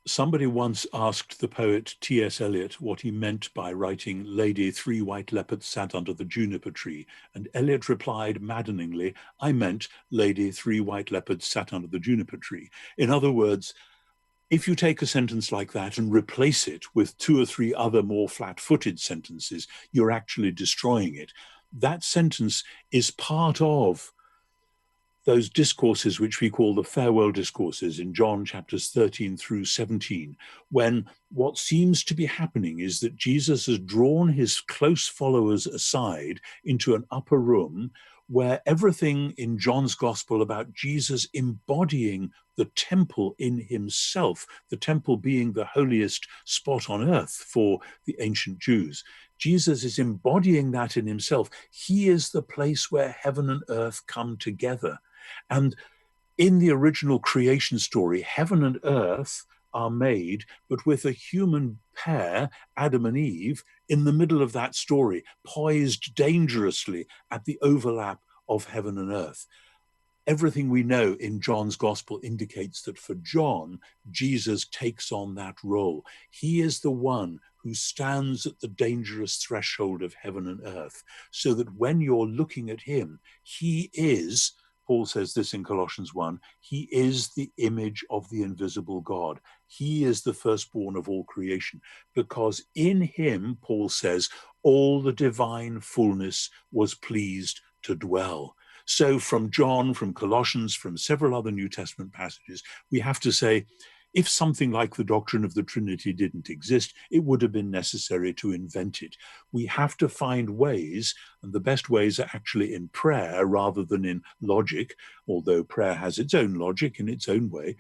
Somebody once asked the poet T.S. Eliot what he meant by writing, "Lady, three white leopards sat under the juniper tree." And Eliot replied maddeningly, "I meant, lady, three white leopards sat under the juniper tree." In other words, if you take a sentence like that and replace it with two or three other more flat-footed sentences, you're actually destroying it. That sentence is part of those discourses which we call the farewell discourses in John chapters 13 through 17, when what seems to be happening is that Jesus has drawn his close followers aside into an upper room where everything in John's gospel about Jesus embodying the temple in himself, the temple being the holiest spot on earth for the ancient Jews. Jesus is embodying that in himself. He is the place where heaven and earth come together. And in the original creation story, heaven and earth are made, but with a human pair, Adam and Eve, in the middle of that story, poised dangerously at the overlap of heaven and earth. Everything we know in John's gospel indicates that for John, Jesus takes on that role. He is the one who stands at the dangerous threshold of heaven and earth, so that when you're looking at him, he is, Paul says this in Colossians 1, he is the image of the invisible God. He is the firstborn of all creation, because in him, Paul says, all the divine fullness was pleased to dwell. So from John, from Colossians, from several other New Testament passages, we have to say, if something like the doctrine of the Trinity didn't exist, it would have been necessary to invent it. We have to find ways, and the best ways are actually in prayer rather than in logic, although prayer has its own logic in its own way.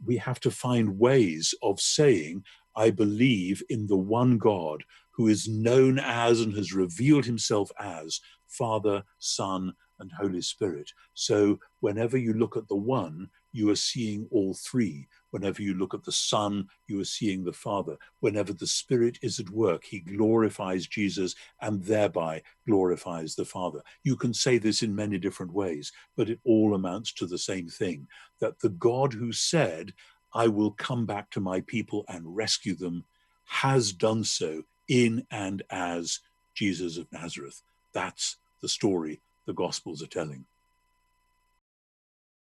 We have to find ways of saying, I believe in the one God who is known as and has revealed himself as Father, Son, and Holy Spirit. So whenever you look at the one, you are seeing all three. Whenever you look at the Son, you are seeing the Father. Whenever the Spirit is at work, he glorifies Jesus and thereby glorifies the Father. You can say this in many different ways, but it all amounts to the same thing, that the God who said, I will come back to my people and rescue them, has done so in and as Jesus of Nazareth. That's the story the Gospels are telling.